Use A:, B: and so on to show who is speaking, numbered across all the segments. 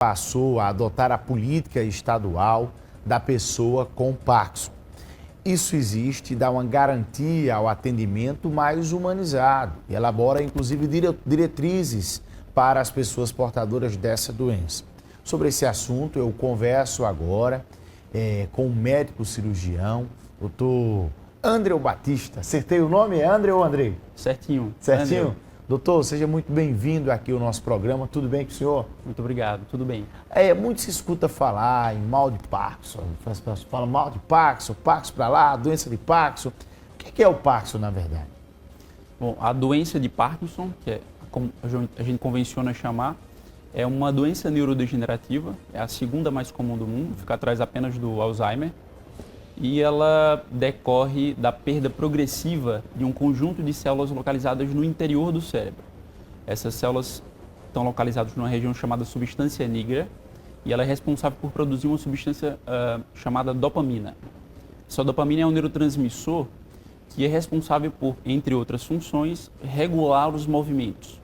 A: passou a adotar a política estadual da pessoa com Parkinson. Isso existe, dá uma garantia ao atendimento mais humanizado e elabora, inclusive, diretrizes para as pessoas portadoras dessa doença. Sobre esse assunto, eu converso agora com o médico cirurgião, doutor Andreu Batista. Acertei o nome? É André ou Andrei?
B: Certinho.
A: Certinho?
B: Andreu.
A: Doutor, seja muito bem-vindo aqui ao nosso programa. Tudo bem com o senhor?
B: Muito obrigado, tudo bem.
A: Muito se escuta falar em mal de Parkinson. As pessoas falam mal de Parkinson, Parkinson para lá, doença de Parkinson. O que é o Parkinson, na verdade?
B: Bom, a doença de Parkinson, que é como a gente convenciona chamar, é uma doença neurodegenerativa, é a segunda mais comum do mundo, fica atrás apenas do Alzheimer. E ela decorre da perda progressiva de um conjunto de células localizadas no interior do cérebro. Essas células estão localizadas numa região chamada substância nigra e ela é responsável por produzir uma substância chamada dopamina. Essa dopamina é um neurotransmissor que é responsável por, entre outras funções, regular os movimentos.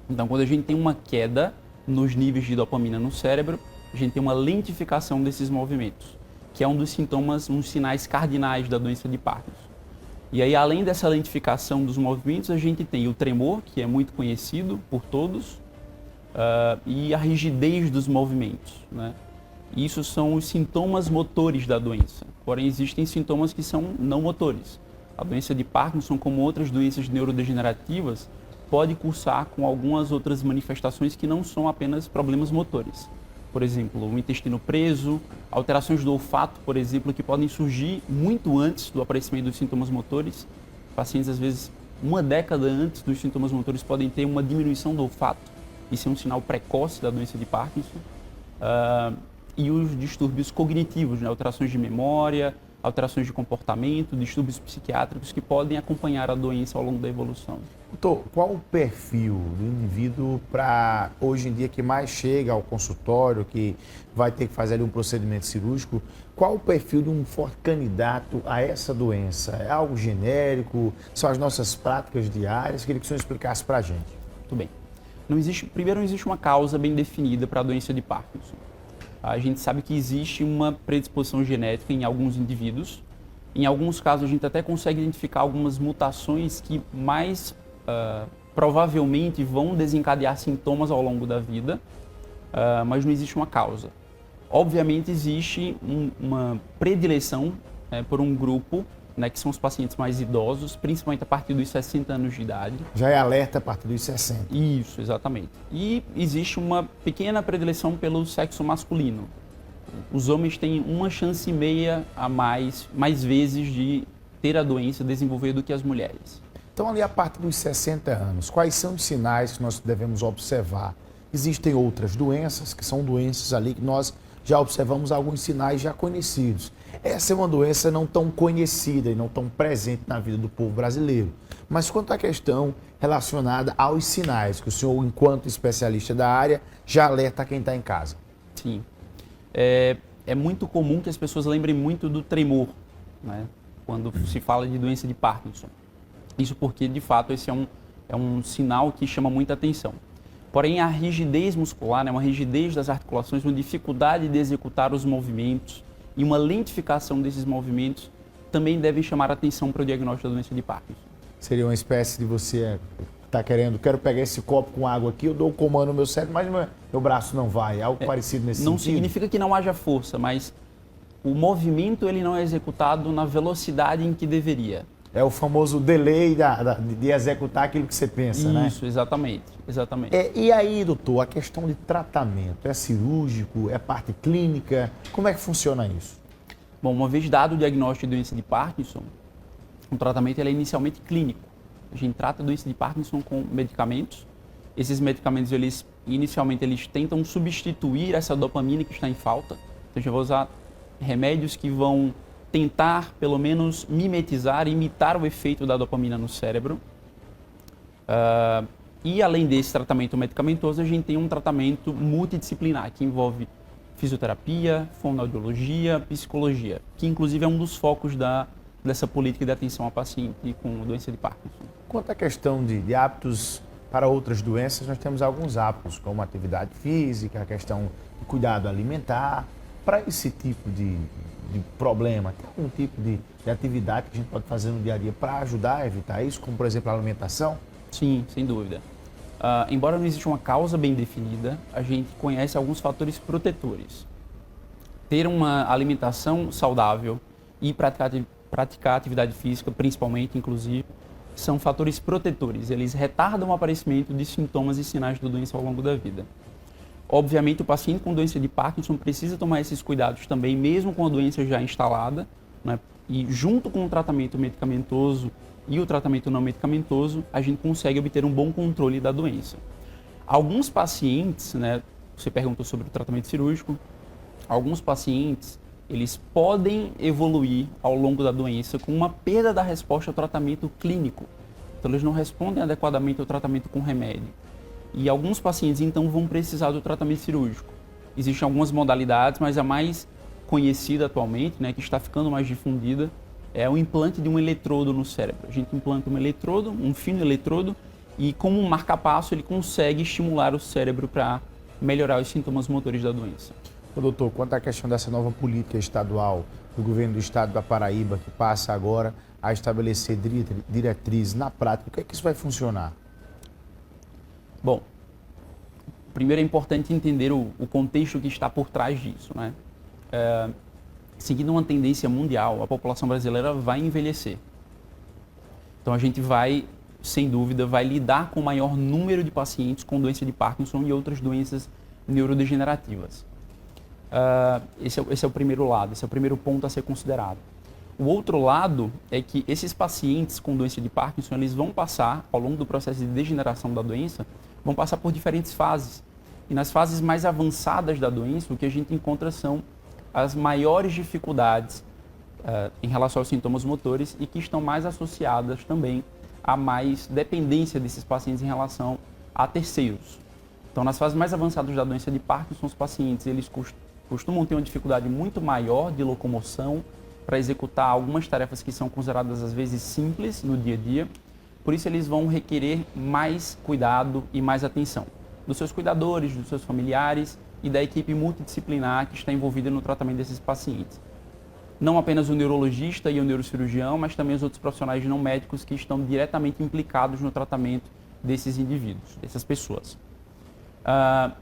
B: Então, quando a gente tem uma queda nos níveis de dopamina no cérebro, a gente tem uma lentificação desses movimentos, que é um dos sintomas, uns sinais cardinais da doença de Parkinson. E aí, além dessa lentificação dos movimentos, a gente tem o tremor, que é muito conhecido por todos, e a rigidez dos movimentos, né? Isso são os sintomas motores da doença. Porém, existem sintomas que são não motores. A doença de Parkinson, como outras doenças neurodegenerativas, pode cursar com algumas outras manifestações que não são apenas problemas motores. Por exemplo, o intestino preso, alterações do olfato, por exemplo, que podem surgir muito antes do aparecimento dos sintomas motores. Pacientes, às vezes, uma década antes dos sintomas motores, podem ter uma diminuição do olfato. Isso é um sinal precoce da doença de Parkinson. E os distúrbios cognitivos, né? Alterações de memória, alterações de comportamento, distúrbios psiquiátricos que podem acompanhar a doença ao longo da evolução.
A: Doutor, qual o perfil do indivíduo para, hoje em dia, que mais chega ao consultório, que vai ter que fazer ali um procedimento cirúrgico, qual o perfil de um forte candidato a essa doença? É algo genérico? São as nossas práticas diárias? Queria que o senhor explicasse para a gente.
B: Muito bem. Primeiro, não existe uma causa bem definida para a doença de Parkinson. A gente sabe que existe uma predisposição genética em alguns indivíduos. Em alguns casos, a gente até consegue identificar algumas mutações que mais provavelmente vão desencadear sintomas ao longo da vida, mas não existe uma causa. Obviamente, existe uma predileção por um grupo, né, que são os pacientes mais idosos, principalmente a partir dos 60 anos de idade.
A: Já é alerta a partir dos 60.
B: Isso, exatamente. E existe uma pequena predileção pelo sexo masculino. Os homens têm uma chance e meia a mais vezes de ter a doença, desenvolver do que as mulheres.
A: Então, ali a partir dos 60 anos, quais são os sinais que nós devemos observar? Existem outras doenças, que são doenças ali que nós já observamos alguns sinais já conhecidos. Essa é uma doença não tão conhecida e não tão presente na vida do povo brasileiro. Mas quanto à questão relacionada aos sinais, que o senhor, enquanto especialista da área, já alerta quem está em casa?
B: Sim. É muito comum que as pessoas lembrem muito do tremor, né, quando se fala de doença de Parkinson. Isso porque, de fato, esse é um sinal que chama muita atenção. Porém, a rigidez muscular, né, uma rigidez das articulações, uma dificuldade de executar os movimentos e uma lentificação desses movimentos também devem chamar a atenção para o diagnóstico da doença de Parkinson.
A: Seria uma espécie de você tá querendo, quero pegar esse copo com água aqui, eu dou o comando no meu cérebro, mas meu braço não vai, algo parecido nesse
B: não
A: sentido? Não
B: significa que não haja força, mas o movimento ele não é executado na velocidade em que deveria.
A: É o famoso delay de executar aquilo que você pensa, né?
B: Isso, exatamente.
A: E aí, doutor, a questão de tratamento, é cirúrgico, é parte clínica, como é que funciona isso?
B: Bom, uma vez dado o diagnóstico de doença de Parkinson, o tratamento ele é inicialmente clínico. A gente trata a doença de Parkinson com medicamentos. Esses medicamentos, inicialmente, eles tentam substituir essa dopamina que está em falta. Então, a gente vai usar remédios que vão tentar, pelo menos, imitar o efeito da dopamina no cérebro. E, além desse tratamento medicamentoso, a gente tem um tratamento multidisciplinar, que envolve fisioterapia, fonoaudiologia, psicologia, que, inclusive, é um dos focos dessa política de atenção ao paciente com doença de Parkinson.
A: Quanto à questão de hábitos para outras doenças, nós temos alguns hábitos, como atividade física, a questão de cuidado alimentar. Para esse tipo de problema, tem algum tipo de atividade que a gente pode fazer no dia a dia para ajudar a evitar isso, como por exemplo a alimentação?
B: Sim, sem dúvida. Embora não exista uma causa bem definida, a gente conhece alguns fatores protetores. Ter uma alimentação saudável e praticar atividade física, principalmente, inclusive, são fatores protetores. Eles retardam o aparecimento de sintomas e sinais da doença ao longo da vida. Obviamente, o paciente com doença de Parkinson precisa tomar esses cuidados também, mesmo com a doença já instalada, né? E junto com o tratamento medicamentoso e o tratamento não medicamentoso, a gente consegue obter um bom controle da doença. Alguns pacientes, né, você perguntou sobre o tratamento cirúrgico, alguns pacientes, eles podem evoluir ao longo da doença com uma perda da resposta ao tratamento clínico. Então, eles não respondem adequadamente ao tratamento com remédio. E alguns pacientes, então, vão precisar do tratamento cirúrgico. Existem algumas modalidades, mas a mais conhecida atualmente, né, que está ficando mais difundida, é o implante de um eletrodo no cérebro. A gente implanta um eletrodo, um fino eletrodo, e como um marca-passo ele consegue estimular o cérebro para melhorar os sintomas motores da doença.
A: Doutor, quanto à questão dessa nova política estadual do governo do estado da Paraíba, que passa agora a estabelecer diretrizes na prática, o que é que isso vai funcionar?
B: Bom, primeiro é importante entender o contexto que está por trás disso, né? Seguindo uma tendência mundial, a população brasileira vai envelhecer. Então a gente vai, sem dúvida, vai lidar com o maior número de pacientes com doença de Parkinson e outras doenças neurodegenerativas. Esse é o primeiro lado, esse é o primeiro ponto a ser considerado. O outro lado é que esses pacientes com doença de Parkinson, eles vão passar, ao longo do processo de degeneração da doença, vão passar por diferentes fases. E nas fases mais avançadas da doença, o que a gente encontra são as maiores dificuldades em relação aos sintomas motores e que estão mais associadas também a mais dependência desses pacientes em relação a terceiros. Então, nas fases mais avançadas da doença de Parkinson, os pacientes eles costumam ter uma dificuldade muito maior de locomoção para executar algumas tarefas que são consideradas às vezes simples no dia a dia. Por isso, eles vão requerer mais cuidado e mais atenção dos seus cuidadores, dos seus familiares e da equipe multidisciplinar que está envolvida no tratamento desses pacientes. Não apenas o neurologista e o neurocirurgião, mas também os outros profissionais não médicos que estão diretamente implicados no tratamento desses indivíduos, dessas pessoas.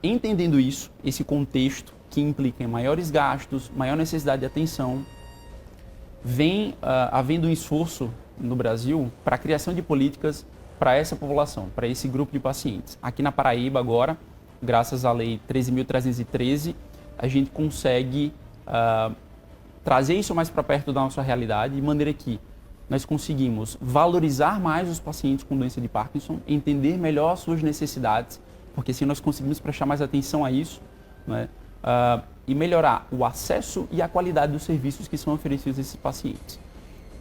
B: Entendendo isso, esse contexto que implica em maiores gastos, maior necessidade de atenção, vem havendo um esforço no Brasil para a criação de políticas para essa população, para esse grupo de pacientes. Aqui na Paraíba agora, graças à Lei 13.313, a gente consegue trazer isso mais para perto da nossa realidade, de maneira que nós conseguimos valorizar mais os pacientes com doença de Parkinson, entender melhor as suas necessidades, porque se nós conseguimos prestar mais atenção a isso, né, e melhorar o acesso e a qualidade dos serviços que são oferecidos a esses pacientes.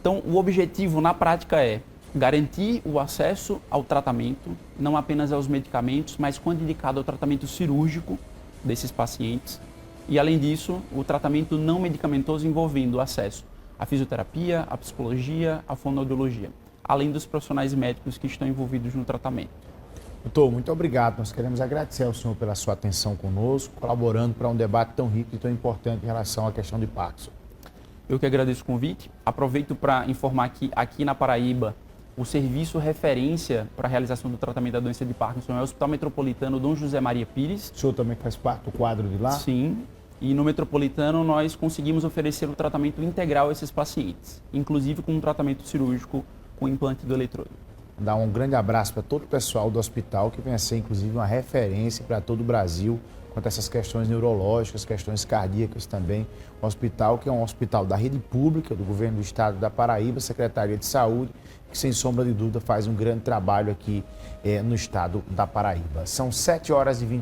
B: Então, o objetivo na prática é garantir o acesso ao tratamento, não apenas aos medicamentos, mas quando indicado ao tratamento cirúrgico desses pacientes. E, além disso, o tratamento não medicamentoso envolvendo o acesso à fisioterapia, à psicologia, à fonoaudiologia, além dos profissionais médicos que estão envolvidos no tratamento.
A: Doutor, muito obrigado. Nós queremos agradecer ao senhor pela sua atenção conosco, colaborando para um debate tão rico e tão importante em relação à questão de Parkinson.
B: Eu que agradeço o convite. Aproveito para informar que aqui na Paraíba, o serviço referência para a realização do tratamento da doença de Parkinson é o Hospital Metropolitano Dom José Maria Pires.
A: O senhor também faz parte do quadro de lá?
B: Sim. E no Metropolitano nós conseguimos oferecer o tratamento integral a esses pacientes, inclusive com um tratamento cirúrgico com implante do eletrodo.
A: Dar um grande abraço para todo o pessoal do hospital, que vem a ser inclusive uma referência para todo o Brasil quanto a essas questões neurológicas, questões cardíacas também. Um hospital que é um hospital da rede pública, do governo do estado da Paraíba, Secretaria de Saúde, que sem sombra de dúvida faz um grande trabalho aqui no estado da Paraíba. São 7h20.